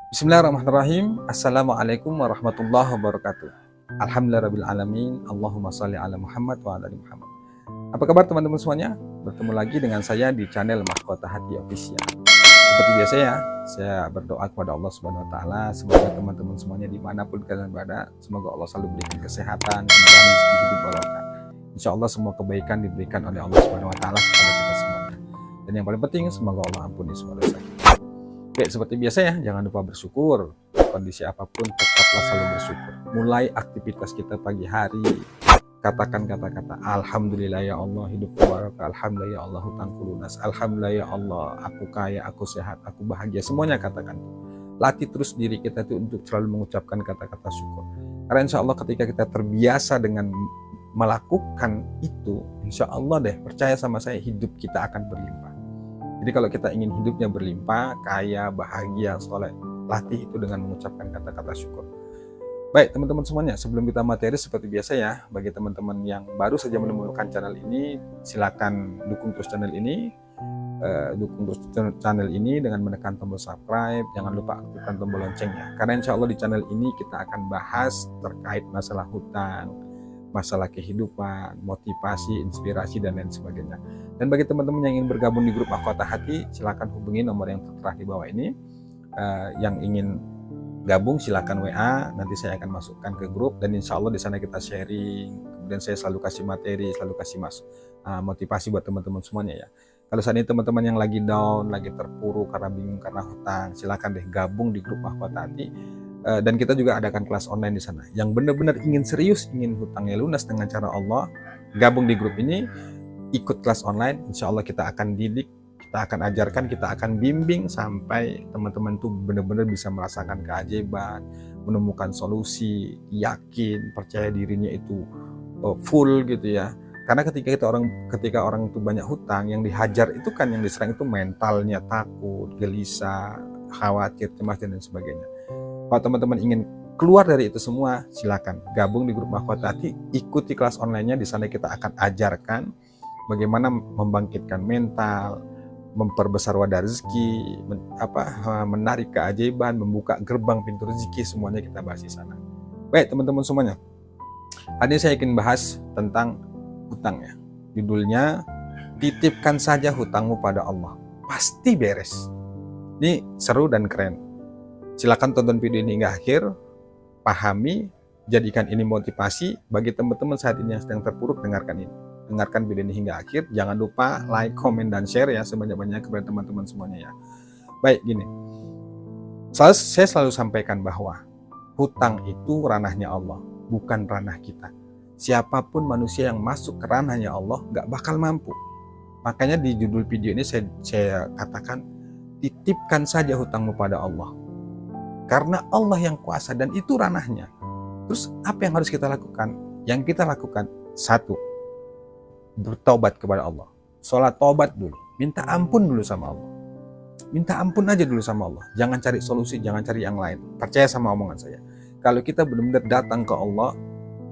Bismillahirrahmanirrahim. Assalamualaikum warahmatullahi wabarakatuh. Alhamdulillahirrabbilalamin. Allahumma sholli ala Muhammad wa ala ali Muhammad. Apa kabar teman-teman semuanya? Bertemu lagi dengan saya di channel Mahkota Hati Official. Seperti biasa ya, saya berdoa kepada Allah Subhanahu wa taala semoga teman-teman semuanya dimanapun kalian berada, semoga Allah selalu berikan kesehatan, kemudahan rezeki hidup barokah. Insya Allah semua kebaikan diberikan oleh Allah Subhanahu wa taala kepada kita semuanya. Dan yang paling penting semoga Allah ampuni semua dosa kita. Oke, seperti biasa ya, jangan lupa bersyukur. Kondisi apapun tetaplah selalu bersyukur. Mulai aktivitas kita pagi hari, katakan kata-kata Alhamdulillah ya Allah, hidup barokah, Alhamdulillah ya Allah, hutangku lunas, Alhamdulillah ya Allah, aku kaya, aku sehat, aku bahagia. Semuanya katakan. Latih terus diri kita itu untuk selalu mengucapkan kata-kata syukur. Karena insya Allah ketika kita terbiasa dengan melakukan itu, insya Allah deh, percaya sama saya, hidup kita akan berlimpah. Jadi kalau kita ingin hidupnya berlimpah, kaya, bahagia, soleh, latih itu dengan mengucapkan kata-kata syukur. Baik teman-teman semuanya, sebelum kita materi seperti biasa ya, bagi teman-teman yang baru saja menemukan channel ini, silakan dukung terus channel ini, dengan menekan tombol subscribe. Jangan lupa aktifkan tombol loncengnya, karena insya Allah di channel ini kita akan bahas terkait masalah hutang, masalah kehidupan, motivasi, inspirasi, dan lain sebagainya. Dan bagi teman-teman yang ingin bergabung di grup Mahkota Hati, silakan hubungi nomor yang tertera di bawah ini. Yang ingin gabung silakan WA, nanti saya akan masukkan ke grup, dan insya Allah di sana kita sharing. Kemudian saya selalu kasih materi, selalu kasih motivasi buat teman-teman semuanya ya. Kalau saat ini teman-teman yang lagi down, lagi terpuruk karena bingung karena hutang, silakan deh gabung di grup Mahkota Hati. Dan kita juga adakan kelas online di sana. Yang benar-benar ingin serius, ingin hutangnya lunas dengan cara Allah, gabung di grup ini, ikut kelas online. Insya Allah kita akan didik, kita akan ajarkan, kita akan bimbing sampai teman-teman tuh benar-benar bisa merasakan keajaiban, menemukan solusi, yakin, percaya dirinya itu full gitu ya. Karena ketika orang itu banyak hutang, yang dihajar itu kan, yang diserang itu mentalnya, takut, gelisah, khawatir, cemas, dan lain sebagainya. Kalau teman-teman ingin keluar dari itu semua, silakan gabung di grup Mahkota Hati, ikuti kelas online-nya. Di sana kita akan ajarkan bagaimana membangkitkan mental, memperbesar wadah rezeki, menarik keajaiban, membuka gerbang pintu rezeki, semuanya kita bahas di sana. Baik teman-teman semuanya, hari ini saya ingin bahas tentang hutang ya. Judulnya, titipkan saja hutangmu pada Allah, pasti beres. Ini seru dan keren. Silakan tonton video ini hingga akhir, pahami, jadikan ini motivasi. Bagi teman-teman saat ini yang sedang terpuruk, dengarkan ini. Dengarkan video ini hingga akhir. Jangan lupa like, komen, dan share ya sebanyak-banyaknya kepada teman-teman semuanya ya. Baik, gini. Saya selalu sampaikan bahwa hutang itu ranahnya Allah, bukan ranah kita. Siapapun manusia yang masuk ke ranahnya Allah nggak bakal mampu. Makanya di judul video ini saya katakan, titipkan saja hutangmu pada Allah. Karena Allah yang kuasa dan itu ranahnya. Terus apa yang harus kita lakukan? Yang kita lakukan, satu, bertobat kepada Allah. Sholat tobat dulu. Minta ampun dulu sama Allah. Minta ampun aja dulu sama Allah. Jangan cari solusi, jangan cari yang lain. Percaya sama omongan saya. Kalau kita benar-benar datang ke Allah,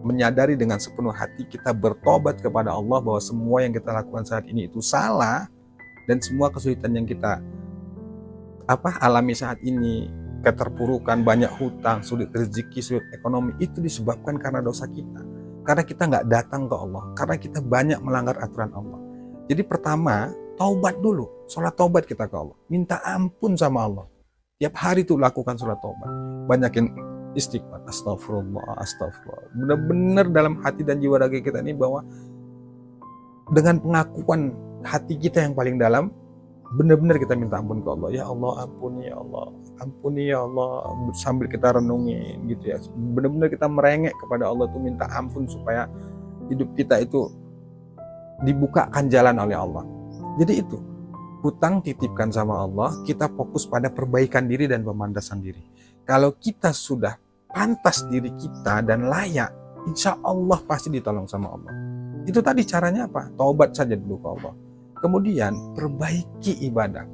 menyadari dengan sepenuh hati, kita bertobat kepada Allah bahwa semua yang kita lakukan saat ini itu salah, dan semua kesulitan yang kita alami saat ini, keterpurukan, banyak hutang, sulit rezeki, sulit ekonomi, itu disebabkan karena dosa kita. Karena kita nggak datang ke Allah, karena kita banyak melanggar aturan Allah. Jadi pertama, taubat dulu, sholat taubat kita ke Allah, minta ampun sama Allah. Tiap hari tuh lakukan sholat taubat, banyakin istighfar, astagfirullah, astagfirullah. Benar-benar dalam hati dan jiwa raga kita ini bahwa dengan pengakuan hati kita yang paling dalam, benar-benar kita minta ampun ke Allah. Ya Allah, ampuni ya Allah, ampuni ya Allah, sambil kita renungin gitu ya. Benar-benar kita merengek kepada Allah tuh, minta ampun supaya hidup kita itu dibukakan jalan oleh Allah. Jadi itu, hutang titipkan sama Allah, kita fokus pada perbaikan diri dan pemantasan diri. Kalau kita sudah pantas diri kita dan layak, insya Allah pasti ditolong sama Allah. Itu tadi caranya apa? Taubat saja dulu ke Allah. Kemudian perbaiki ibadah.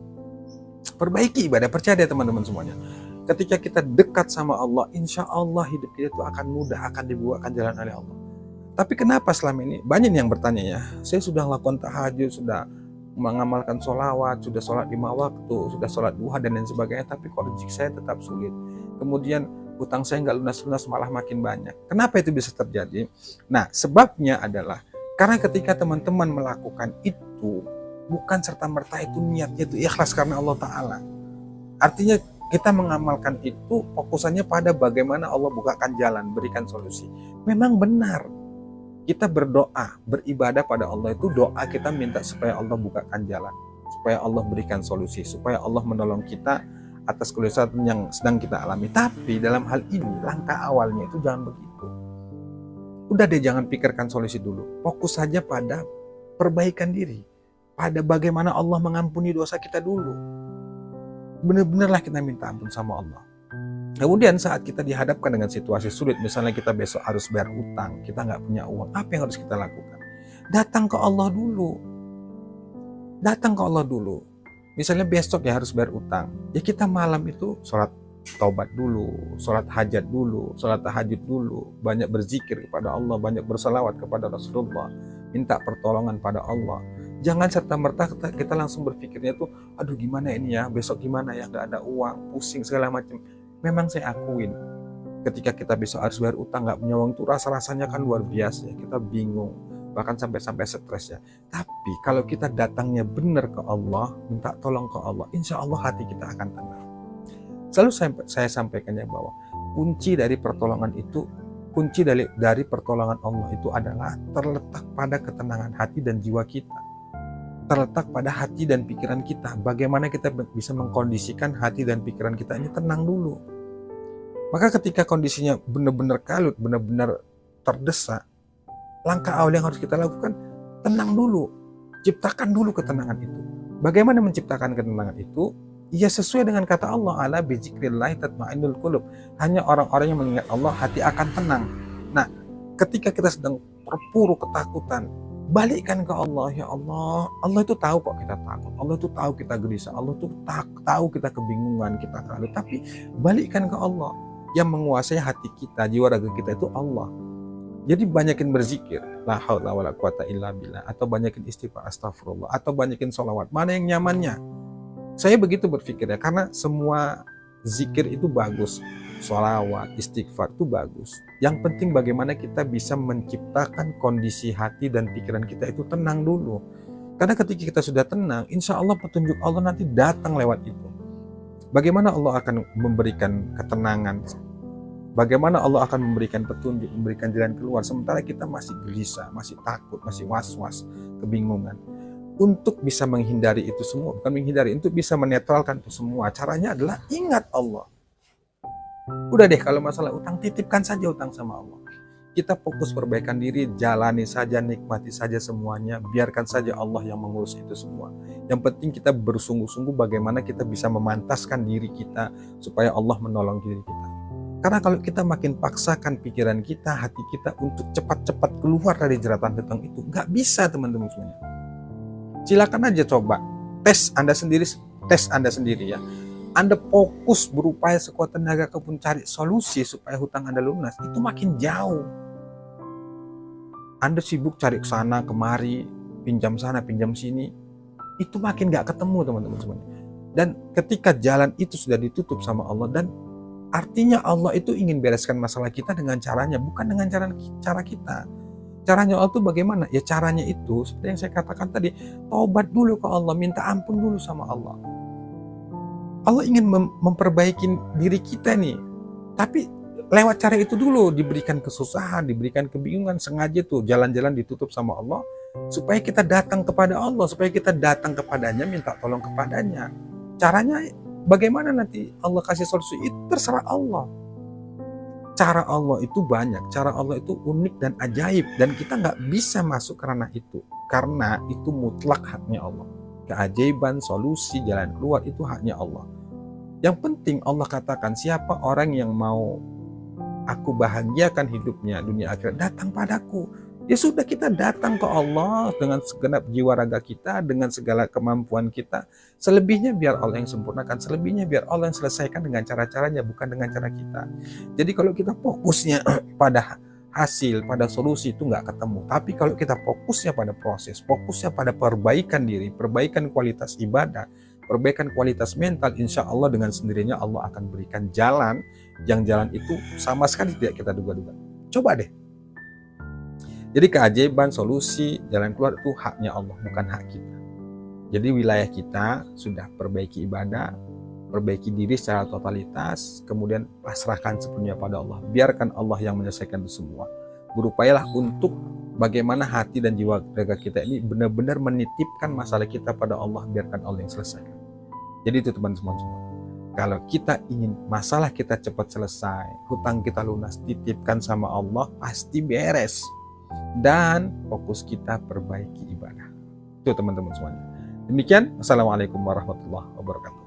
Perbaiki ibadah, percaya deh teman-teman semuanya. Ketika kita dekat sama Allah, insya Allah hidup kita itu akan mudah, akan dibuatkan jalan oleh Allah. Tapi kenapa selama ini banyak yang bertanya ya, saya sudah lakukan tahajud, sudah mengamalkan sholawat, sudah sholat 5 waktu, sudah sholat duha dan lain sebagainya, tapi kok rezeki saya tetap sulit. Kemudian hutang saya nggak lunas-lunas, malah makin banyak. Kenapa itu bisa terjadi? Nah, sebabnya adalah karena ketika teman-teman melakukan itu, bukan serta-merta itu niatnya itu ikhlas karena Allah Ta'ala. Artinya kita mengamalkan itu fokusannya pada bagaimana Allah bukakan jalan, berikan solusi. Memang benar, kita berdoa, beribadah pada Allah itu doa kita minta supaya Allah bukakan jalan, supaya Allah berikan solusi, supaya Allah menolong kita atas kesulitan yang sedang kita alami. Tapi dalam hal ini, langkah awalnya itu jangan begitu. Udah deh, jangan pikirkan solusi dulu. Fokus saja pada perbaikan diri, pada bagaimana Allah mengampuni dosa kita dulu. Benar-benarlah kita minta ampun sama Allah. Kemudian saat kita dihadapkan dengan situasi sulit, misalnya kita besok harus bayar utang, kita nggak punya uang, apa yang harus kita lakukan? Datang ke Allah dulu. Datang ke Allah dulu. Misalnya besok ya harus bayar utang, ya kita malam itu sholat taubat dulu, sholat hajat dulu, sholat tahajud dulu, banyak berzikir kepada Allah, banyak bersalawat kepada Rasulullah, minta pertolongan pada Allah. Jangan serta-merta kita langsung berpikirnya tuh, aduh gimana ini ya, besok gimana ya, gak ada uang, pusing segala macam. Memang saya akuin, ketika kita besok harus bayar utang, gak punya uang tuh rasanya kan luar biasa ya, kita bingung, bahkan sampai stres ya. Tapi kalau kita datangnya benar ke Allah, minta tolong ke Allah, insya Allah hati kita akan tenang. Selalu saya sampaikannya bahwa kunci dari pertolongan itu, kunci dari pertolongan Allah itu adalah terletak pada ketenangan hati dan jiwa kita. Terletak pada hati dan pikiran kita. Bagaimana kita bisa mengkondisikan hati dan pikiran kita ini tenang dulu. Maka ketika kondisinya benar-benar kalut, benar-benar terdesak, langkah awal yang harus kita lakukan, tenang dulu. Ciptakan dulu ketenangan itu. Bagaimana menciptakan ketenangan itu? Ya sesuai dengan kata Allah, ala bizikrillah tatma'innul qulub. Hanya orang-orang yang mengingat Allah, hati akan tenang. Nah, ketika kita sedang terpuruk ketakutan, balikkan ke Allah. Ya Allah, Allah itu tahu kok kita takut, Allah itu tahu kita gelisah, Allah itu tahu kita kebingungan, kita kalut. Tapi balikkan ke Allah. Yang menguasai hati kita, jiwa raga kita itu Allah. Jadi banyakin berzikir, la haula wala quwata illa billah, atau banyakin istighfar, astagfirullah, atau banyakin sholawat. Mana yang nyamannya? Saya begitu berpikir ya, karena semua zikir itu bagus, sholawat, istighfar itu bagus. Yang penting bagaimana kita bisa menciptakan kondisi hati dan pikiran kita itu tenang dulu. Karena ketika kita sudah tenang, insya Allah petunjuk Allah nanti datang lewat itu. Bagaimana Allah akan memberikan ketenangan? Bagaimana Allah akan memberikan petunjuk, memberikan jalan keluar, sementara kita masih gelisah, masih takut, masih was-was, kebingungan. Untuk bisa menghindari itu semua, bukan menghindari, untuk bisa menetralkan itu semua, caranya adalah ingat Allah. Udah deh, kalau masalah utang, titipkan saja utang sama Allah. Kita fokus perbaikan diri, jalani saja, nikmati saja semuanya, biarkan saja Allah yang mengurus itu semua. Yang penting kita bersungguh-sungguh bagaimana kita bisa memantaskan diri kita supaya Allah menolong diri kita. Karena kalau kita makin paksakan pikiran kita, hati kita untuk cepat-cepat keluar dari jeratan hutang itu, nggak bisa teman-teman semuanya. Silakan aja coba, tes Anda sendiri ya. Anda fokus berupaya sekuat tenaga pun cari solusi supaya hutang Anda lunas, itu makin jauh. Anda sibuk cari kesana kemari, pinjam sana pinjam sini, itu makin gak ketemu teman-teman semuanya. Dan ketika jalan itu sudah ditutup sama Allah, dan artinya Allah itu ingin bereskan masalah kita dengan caranya, bukan dengan cara kita. Caranya Allah itu bagaimana? Ya caranya itu seperti yang saya katakan tadi, taubat dulu ke Allah, minta ampun dulu sama Allah. Allah ingin memperbaiki diri kita nih, tapi lewat cara itu dulu, diberikan kesusahan, diberikan kebingungan, sengaja tuh jalan-jalan ditutup sama Allah, supaya kita datang kepada Allah, supaya kita datang kepadanya, minta tolong kepadanya. Caranya bagaimana nanti Allah kasih solusi, itu terserah Allah. Cara Allah itu banyak, cara Allah itu unik dan ajaib, dan kita nggak bisa masuk ke ranah itu, karena itu mutlak haknya Allah. Keajaiban, solusi, jalan keluar itu haknya Allah. Yang penting Allah katakan, siapa orang yang mau aku bahagiakan hidupnya dunia akhirat, datang padaku. Ya sudah, kita datang ke Allah dengan segenap jiwa raga kita, dengan segala kemampuan kita. Selebihnya biar Allah yang sempurnakan, selebihnya biar Allah yang selesaikan dengan cara-caranya, bukan dengan cara kita. Jadi kalau kita fokusnya pada hasil, pada solusi itu nggak ketemu. Tapi kalau kita fokusnya pada proses, fokusnya pada perbaikan diri, perbaikan kualitas ibadah, perbaikan kualitas mental, insya Allah dengan sendirinya Allah akan berikan jalan, yang jalan itu sama sekali tidak kita duga-duga. Coba deh. Jadi keajaiban, solusi, jalan keluar itu haknya Allah, bukan hak kita. Jadi wilayah kita sudah perbaiki ibadah, perbaiki diri secara totalitas, kemudian pasrahkan sepenuhnya pada Allah. Biarkan Allah yang menyelesaikan itu semua. Berupayalah untuk bagaimana hati dan jiwa raga kita ini benar-benar menitipkan masalah kita pada Allah, biarkan Allah yang selesaikan. Jadi itu teman-teman semua. Kalau kita ingin masalah kita cepat selesai, hutang kita lunas, titipkan sama Allah, pasti beres. Dan fokus kita perbaiki ibadah. Itu teman-teman semuanya. Demikian, Assalamualaikum warahmatullahi wabarakatuh.